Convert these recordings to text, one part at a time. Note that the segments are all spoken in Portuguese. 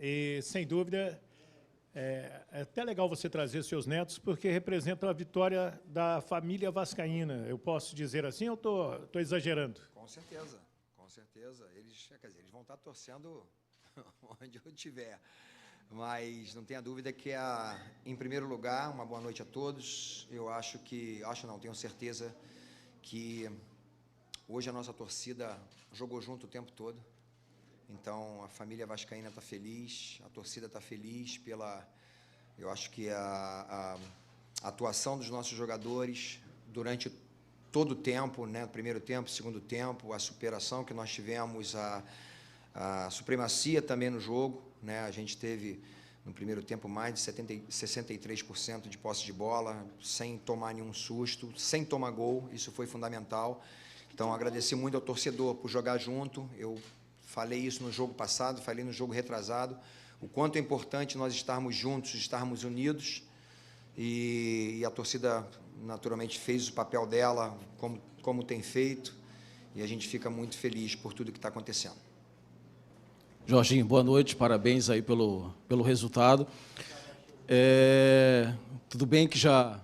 E, sem dúvida, é até legal você trazer seus netos, porque representam a vitória da família vascaína. Eu posso dizer assim ou estou exagerando? Com certeza, com certeza. Eles, quer dizer, eles vão estar torcendo onde eu estiver. Mas não tenha dúvida que, em primeiro lugar, uma boa noite a todos. Eu tenho certeza que hoje a nossa torcida jogou junto o tempo todo. Então, a família vascaína está feliz, a torcida está feliz eu acho que a atuação dos nossos jogadores durante todo o tempo, né, primeiro tempo, segundo tempo, a superação que nós tivemos, a supremacia também no jogo, né, a gente teve no primeiro tempo mais de 63% de posse de bola, sem tomar nenhum susto, sem tomar gol, isso foi fundamental. Então, agradecer muito ao torcedor por jogar junto. Eu falei isso no jogo passado, falei no jogo retrasado, o quanto é importante nós estarmos juntos, estarmos unidos, e a torcida, naturalmente, fez o papel dela, como tem feito, e a gente fica muito feliz por tudo que está acontecendo. Jorginho, boa noite, parabéns aí pelo resultado. Tudo bem que já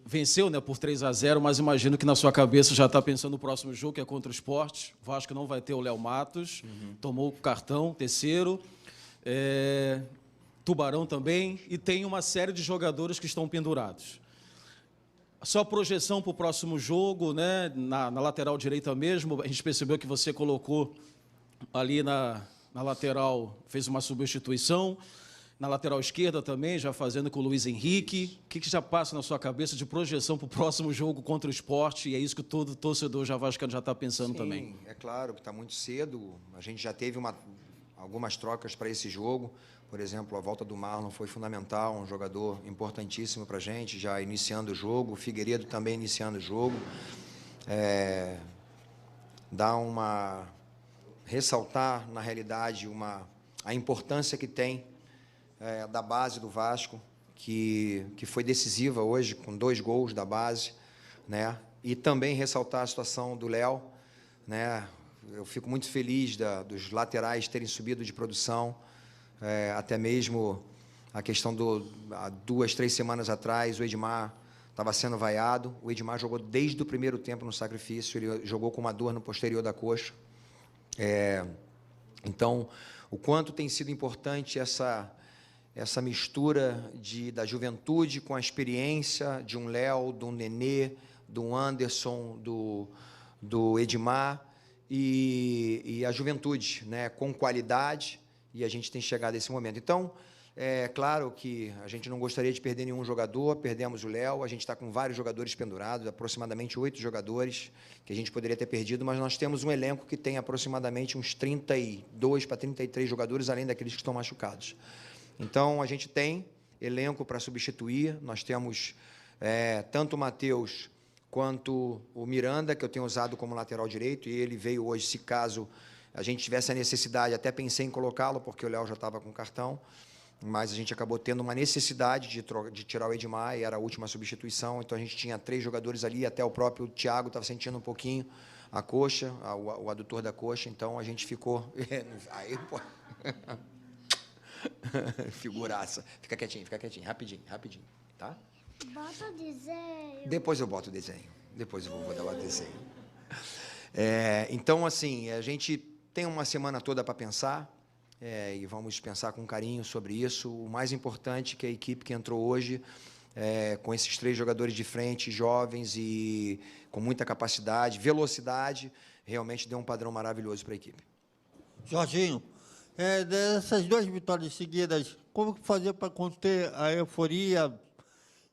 venceu, né, por 3-0, mas imagino que na sua cabeça já está pensando no próximo jogo, que é contra o Sport. O Vasco não vai ter o Léo Matos, tomou o cartão, terceiro. Tubarão também, e tem uma série de jogadores que estão pendurados. A sua projeção para o próximo jogo, né, na lateral direita mesmo, a gente percebeu que você colocou ali na lateral, fez uma substituição, na lateral esquerda também, já fazendo com o Luiz Henrique. O que já passa na sua cabeça de projeção para o próximo jogo contra o Sport? E é isso que todo torcedor vascaíno já está pensando. Sim, também. Sim, é claro que está muito cedo. A gente já teve algumas trocas para esse jogo. Por exemplo, a volta do Marlon foi fundamental, um jogador importantíssimo para a gente, já iniciando o jogo. O Figueiredo também iniciando o jogo. Ressaltar, na realidade, a importância que tem da base do Vasco, que foi decisiva hoje, com 2 gols da base, né? E também ressaltar a situação do Léo, né? Eu fico muito feliz dos laterais terem subido de produção, até mesmo a questão há 2, 3 semanas atrás, o Edmar estava sendo vaiado, o Edmar jogou desde o primeiro tempo no sacrifício, ele jogou com uma dor no posterior da coxa. Então, o quanto tem sido importante essa mistura da juventude com a experiência de um Léo, de um Nenê, do Anderson, do Edmar, e a juventude, né, com qualidade, e a gente tem chegado a esse momento. Então, é claro que a gente não gostaria de perder nenhum jogador, perdemos o Léo, a gente está com vários jogadores pendurados, aproximadamente 8 jogadores que a gente poderia ter perdido, mas nós temos um elenco que tem aproximadamente uns 32 para 33 jogadores, além daqueles que estão machucados. Então, a gente tem elenco para substituir, nós temos tanto o Matheus quanto o Miranda, que eu tenho usado como lateral direito, e ele veio hoje, se caso a gente tivesse a necessidade, até pensei em colocá-lo, porque o Léo já estava com cartão, mas a gente acabou tendo uma necessidade de tirar o Edmar, e era a última substituição, então a gente tinha 3 jogadores ali, até o próprio Thiago estava sentindo um pouquinho a coxa, o adutor da coxa, então a gente ficou... Aí, pô... Figuraça. Fica quietinho, rapidinho, tá? Bota o desenho. Depois eu boto o desenho. Depois eu vou botar o desenho. Então, assim, a gente tem uma semana toda para pensar, e vamos pensar com carinho sobre isso. O mais importante é que a equipe que entrou hoje, com esses 3 jogadores de frente, jovens e com muita capacidade, velocidade, realmente deu um padrão maravilhoso para a equipe. Jorginho, dessas 2 vitórias seguidas, como fazer para conter a euforia?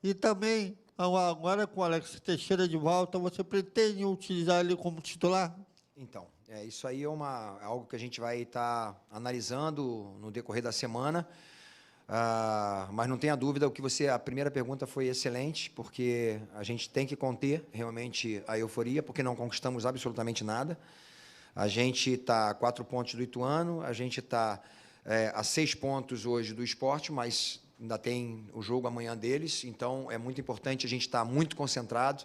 E também, agora com o Alex Teixeira de volta, você pretende utilizar ele como titular? Então, isso aí é algo que a gente vai estar analisando no decorrer da semana, mas não tenha dúvida, a primeira pergunta foi excelente, porque a gente tem que conter realmente a euforia, porque não conquistamos absolutamente nada. A gente está a 4 pontos do Ituano, a gente está a 6 pontos hoje do Sport, mas ainda tem o jogo amanhã deles, então é muito importante a gente estar muito concentrado.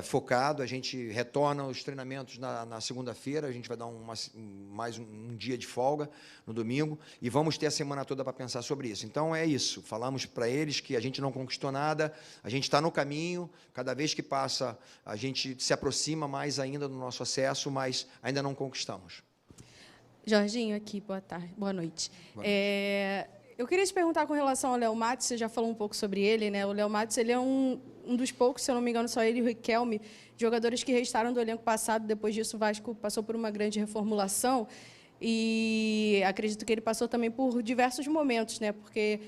focado. A gente retorna os treinamentos na segunda-feira, a gente vai dar mais um dia de folga no domingo e vamos ter a semana toda para pensar sobre isso. Então, é isso. Falamos para eles que a gente não conquistou nada, a gente está no caminho, cada vez que passa, a gente se aproxima mais ainda do nosso acesso, mas ainda não conquistamos. Jorginho aqui, boa tarde, boa noite. Eu queria te perguntar com relação ao Léo Matos, você já falou um pouco sobre ele, né? O Léo Matos, ele é um dos poucos, se eu não me engano, só ele e o Riquelme, jogadores que restaram do elenco passado. Depois disso, o Vasco passou por uma grande reformulação e acredito que ele passou também por diversos momentos, né? Porque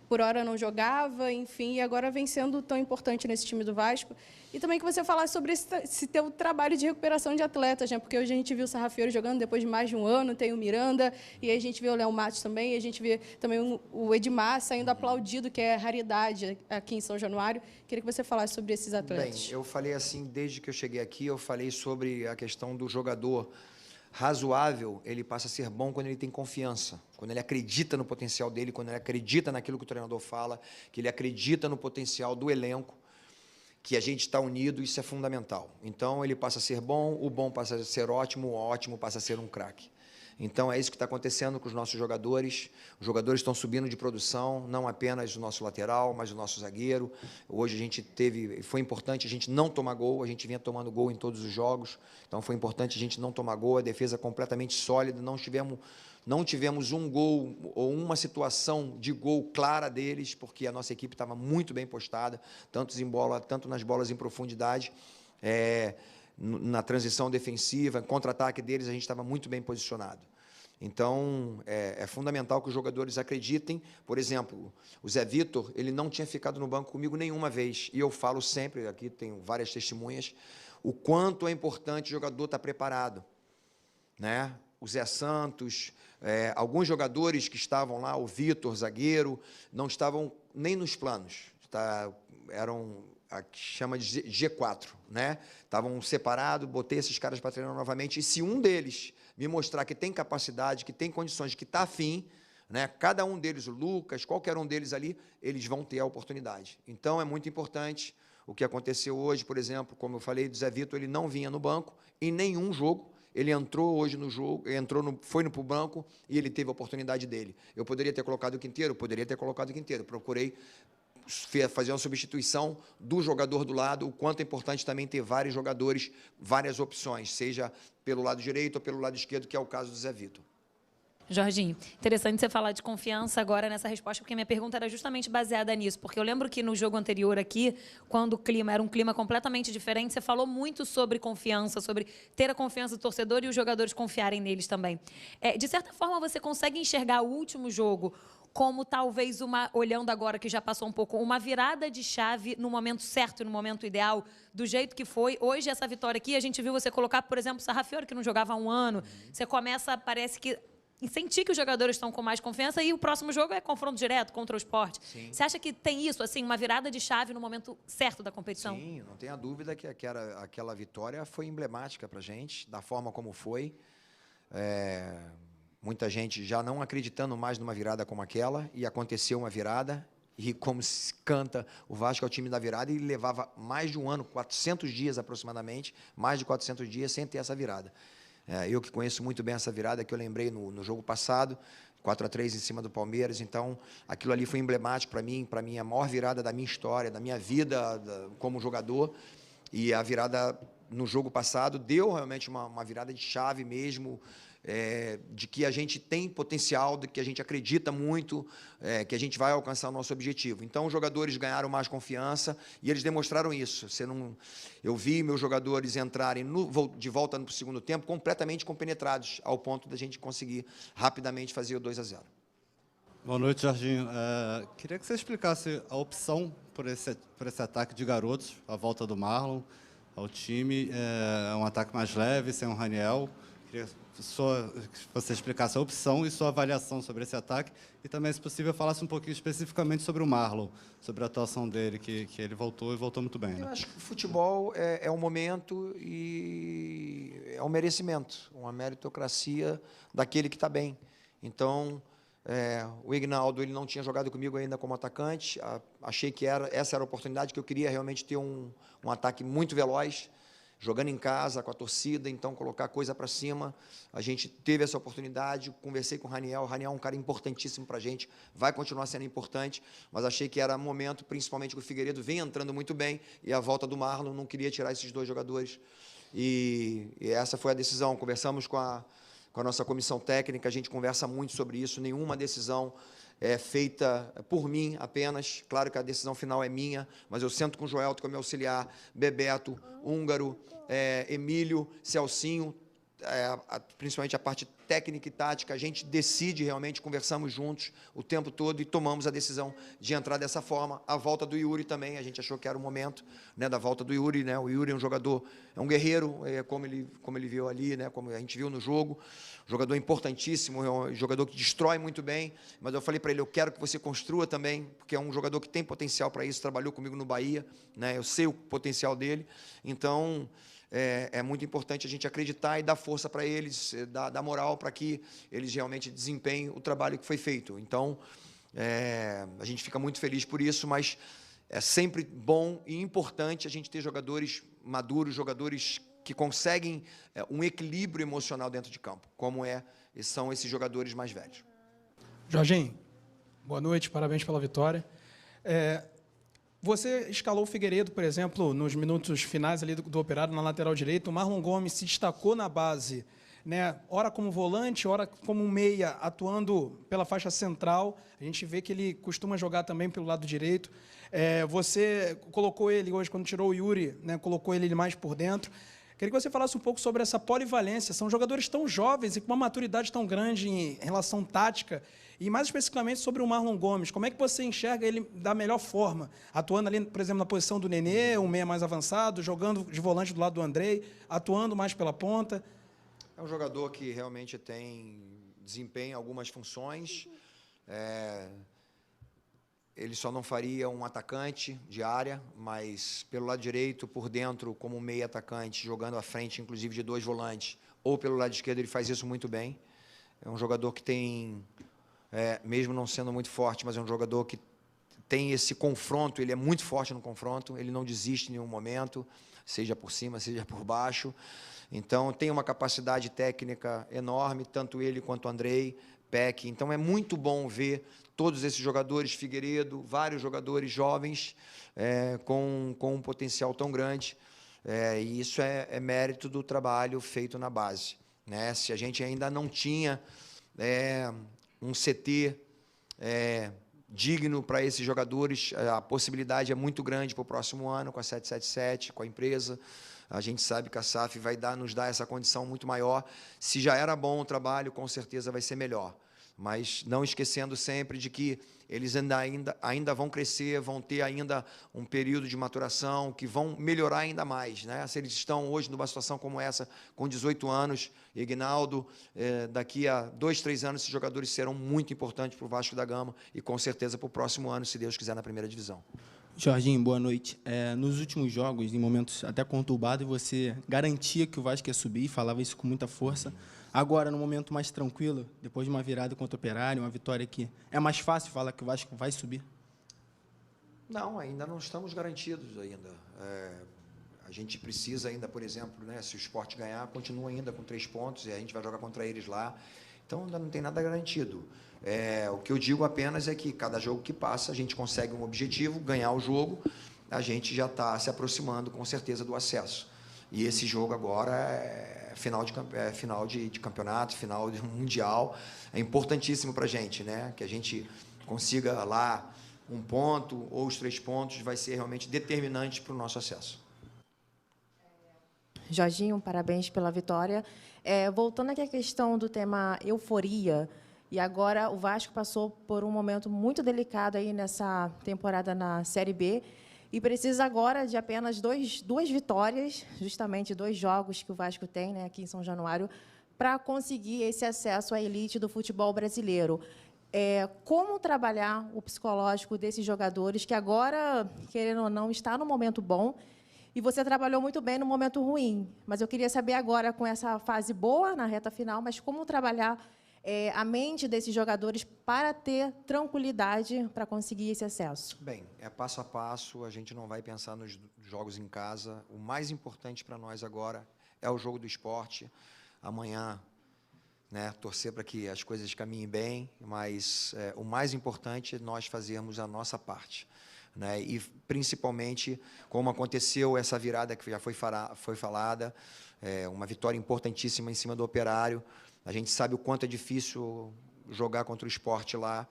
por hora não jogava, enfim, e agora vem sendo tão importante nesse time do Vasco. E também que você falasse sobre esse teu trabalho de recuperação de atletas, né? Porque hoje a gente viu o Sarrafiori jogando depois de mais de um ano, tem o Miranda, e aí a gente vê o Léo Matos também, e a gente vê também o Edmar saindo aplaudido, que é raridade aqui em São Januário. Queria que você falasse sobre esses atletas. Bem, eu falei assim, desde que eu cheguei aqui, eu falei sobre a questão do jogador razoável, ele passa a ser bom quando ele tem confiança, quando ele acredita no potencial dele, quando ele acredita naquilo que o treinador fala, que ele acredita no potencial do elenco, que a gente está unido, isso é fundamental. Então, ele passa a ser bom, o bom passa a ser ótimo, o ótimo passa a ser um craque. Então, é isso que está acontecendo com os nossos jogadores. Os jogadores estão subindo de produção, não apenas o nosso lateral, mas o nosso zagueiro. Hoje a gente foi importante a gente não tomar gol, a gente vinha tomando gol em todos os jogos, então foi importante a gente não tomar gol, a defesa completamente sólida, não tivemos um gol ou uma situação de gol clara deles, porque a nossa equipe estava muito bem postada, tanto nas bolas em profundidade, na transição defensiva, em contra-ataque deles, a gente estava muito bem posicionado. Então, é fundamental que os jogadores acreditem. Por exemplo, o Zé Vitor, ele não tinha ficado no banco comigo nenhuma vez, e eu falo sempre, aqui tenho várias testemunhas, o quanto é importante o jogador estar preparado, né? O Zé Santos, alguns jogadores que estavam lá, o Vitor, zagueiro, não estavam nem nos planos, eram que chama de G4, né? Estavam separados, botei esses caras para treinar novamente, e se um deles me mostrar que tem capacidade, que tem condições, que está afim, né? Cada um deles, o Lucas, qualquer um deles ali, eles vão ter a oportunidade. Então, é muito importante o que aconteceu hoje, por exemplo, como eu falei, do Zé Vitor, ele não vinha no banco em nenhum jogo, ele entrou hoje no jogo, foi para o banco e ele teve a oportunidade dele. Eu poderia ter colocado o Quinteiro? Poderia ter colocado o Quinteiro. Procurei fazer uma substituição do jogador do lado, o quanto é importante também ter vários jogadores, várias opções, seja pelo lado direito ou pelo lado esquerdo, que é o caso do Zé Vitor. Jorginho, interessante você falar de confiança agora nessa resposta, porque minha pergunta era justamente baseada nisso, porque eu lembro que no jogo anterior aqui, quando o clima era um clima completamente diferente, você falou muito sobre confiança, sobre ter a confiança do torcedor e os jogadores confiarem neles também. De certa forma, você consegue enxergar o último jogo como talvez olhando agora que já passou um pouco, uma virada de chave no momento certo e no momento ideal, do jeito que foi. Hoje, essa vitória aqui, a gente viu você colocar, por exemplo, o Sarrafiori, que não jogava há um ano. Você começa, parece que, e sentir que os jogadores estão com mais confiança, e o próximo jogo é confronto direto contra o Sport. Sim. Você acha que tem isso, assim, uma virada de chave no momento certo da competição? Sim, não tenha dúvida que aquela vitória foi emblemática para a gente, da forma como foi. Muita gente já não acreditando mais numa virada como aquela, e aconteceu uma virada, e como se canta, o Vasco é o time da virada, e levava mais de um ano, 400 dias aproximadamente, mais de 400 dias sem ter essa virada. Eu que conheço muito bem essa virada, que eu lembrei no jogo passado, 4-3 em cima do Palmeiras, então aquilo ali foi emblemático para mim, a maior virada da minha história, da minha vida como jogador, e a virada no jogo passado deu realmente uma virada de chave mesmo, de que a gente tem potencial, de que a gente acredita muito, que a gente vai alcançar o nosso objetivo. Então, os jogadores ganharam mais confiança e eles demonstraram isso. Eu vi meus jogadores entrarem de volta no segundo tempo completamente compenetrados, ao ponto da gente conseguir rapidamente fazer o 2-0. Boa noite, Jorginho. Queria que você explicasse a opção por esse ataque de garotos, a volta do Marlon ao time. É um ataque mais leve, sem o Raniel. Queria que você explicasse a opção e sua avaliação sobre esse ataque, e também, se possível, falasse um pouquinho especificamente sobre o Marlon, sobre a atuação dele, que ele voltou e voltou muito bem. Né? Eu acho que o futebol é um momento e é um merecimento, uma meritocracia daquele que está bem. Então, O Ignaldo, ele não tinha jogado comigo ainda como atacante. Achei que essa era a oportunidade que eu queria realmente ter um ataque muito veloz, jogando em casa, com a torcida, então colocar coisa para cima. A gente teve essa oportunidade, conversei com o Raniel é um cara importantíssimo para a gente, vai continuar sendo importante, mas achei que era momento, principalmente que o Figueiredo vem entrando muito bem, e a volta do Marlon, não queria tirar esses dois jogadores, e essa foi a decisão. Conversamos com a nossa comissão técnica, a gente conversa muito sobre isso, nenhuma decisão é feita por mim apenas, claro que a decisão final é minha, mas eu sento com o Joelto, que é meu auxiliar, Bebeto, Húngaro, Emílio, Celcinho, principalmente a parte técnica e tática, a gente decide realmente, conversamos juntos o tempo todo e tomamos a decisão de entrar dessa forma. A volta do Yuri também, a gente achou que era o momento, né, da volta do Yuri, né? O Yuri é um jogador, é um guerreiro, como ele viu ali, né, como a gente viu no jogo, jogador importantíssimo, é um jogador que destrói muito bem, mas eu falei para ele, eu quero que você construa também, porque é um jogador que tem potencial para isso, trabalhou comigo no Bahia, né, eu sei o potencial dele, então é muito importante a gente acreditar e dar força para eles, dar moral para que eles realmente desempenhem o trabalho que foi feito. Então, a gente fica muito feliz por isso, mas é sempre bom e importante a gente ter jogadores maduros, jogadores que conseguem um equilíbrio emocional dentro de campo, como são esses jogadores mais velhos. Jorginho, boa noite, parabéns pela vitória. Você escalou o Figueiredo, por exemplo, nos minutos finais ali do Operário, na lateral direita. O Marlon Gomes se destacou na base, né? Ora como volante, ora como meia, atuando pela faixa central. A gente vê que ele costuma jogar também pelo lado direito. Você colocou ele hoje, quando tirou o Yuri, né? Colocou ele mais por dentro. Queria que você falasse um pouco sobre essa polivalência. São jogadores tão jovens e com uma maturidade tão grande em relação tática, e mais especificamente sobre o Marlon Gomes. Como é que você enxerga ele da melhor forma? Atuando ali, por exemplo, na posição do Nenê, um meia mais avançado, jogando de volante do lado do Andrei, atuando mais pela ponta? É um jogador que realmente desempenha algumas funções. Ele só não faria um atacante de área, mas pelo lado direito, por dentro, como meia atacante, jogando à frente, inclusive, de dois volantes, ou pelo lado esquerdo, ele faz isso muito bem. É um jogador que tem, mesmo não sendo muito forte, mas é um jogador que tem esse confronto, ele é muito forte no confronto, ele não desiste em nenhum momento, seja por cima, seja por baixo. Então, tem uma capacidade técnica enorme, tanto ele quanto o Andrei, Peck. Então, é muito bom ver todos esses jogadores, Figueiredo, vários jogadores jovens, com um potencial tão grande. E isso é mérito do trabalho feito na base, né? Se a gente ainda não tinha um CT digno para esses jogadores, a possibilidade é muito grande para o próximo ano, com a 777, com a empresa. A gente sabe que a SAF vai nos dar essa condição muito maior. Se já era bom o trabalho, com certeza vai ser melhor. Mas não esquecendo sempre de que eles ainda vão crescer, vão ter ainda um período de maturação, que vão melhorar ainda mais, né? Se eles estão hoje numa situação como essa, com 18 anos, Ignaldo, daqui a 2, 3 anos, esses jogadores serão muito importantes para o Vasco da Gama e, com certeza, para o próximo ano, se Deus quiser, na primeira divisão. Jorginho, boa noite. Nos últimos jogos, em momentos até conturbados, você garantia que o Vasco ia subir, falava isso com muita força. Agora, no momento mais tranquilo, depois de uma virada contra o Operário, uma vitória que é mais fácil falar que o Vasco vai subir? Não, ainda não estamos garantidos ainda. A gente precisa ainda, por exemplo, né, se o Sport ganhar, continua ainda com 3 pontos e a gente vai jogar contra eles lá. Então, ainda não tem nada garantido. O que eu digo apenas é que cada jogo que passa, a gente consegue um objetivo, ganhar o jogo, a gente já está se aproximando, com certeza, do acesso. E esse jogo agora é final de campeonato, final de mundial. É importantíssimo para a gente, né? Que a gente consiga lá 1 ponto ou os 3 pontos, vai ser realmente determinante para o nosso acesso. Jorginho, parabéns pela vitória. Voltando aqui à questão do tema euforia, e agora o Vasco passou por um momento muito delicado aí nessa temporada na Série B, e precisa agora de apenas 2 vitórias, justamente 2 jogos que o Vasco tem, né, aqui em São Januário, para conseguir esse acesso à elite do futebol brasileiro. Como trabalhar o psicológico desses jogadores que agora, querendo ou não, está no momento bom, e você trabalhou muito bem no momento ruim, mas eu queria saber agora, com essa fase boa na reta final, mas como trabalhar a mente desses jogadores para ter tranquilidade para conseguir esse acesso? Bem, é passo a passo, a gente não vai pensar nos jogos em casa. O mais importante para nós agora é o jogo do esporte. Amanhã, né, torcer para que as coisas caminhem bem, mas o mais importante é nós fazermos a nossa parte. Né, e, principalmente, como aconteceu essa virada que já foi falada, uma vitória importantíssima em cima do Operário. A gente sabe o quanto é difícil jogar contra o Sport lá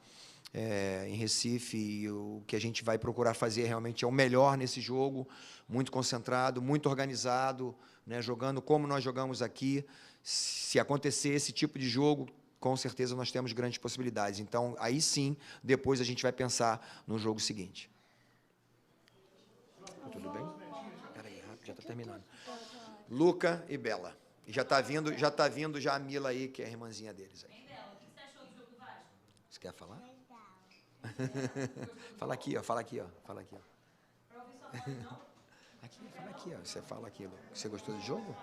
em Recife, e o que a gente vai procurar fazer realmente é o melhor nesse jogo, muito concentrado, muito organizado, né, jogando como nós jogamos aqui. Se acontecer esse tipo de jogo, com certeza nós temos grandes possibilidades. Então, aí sim, depois a gente vai pensar no jogo seguinte. Tudo bem? Espera aí, rápido, já está terminando. Luca e Bela. E já está vindo já a Mila aí, que é a irmãzinha deles. Aí. Bela, o que você achou do jogo do Vasco? Você quer falar? Fala aqui, ó. Fala aqui, ó. Fala aqui, ó. Para ouvir sua voz, não? Aqui, fala aqui, ó. Você fala aquilo. Você gostou do jogo?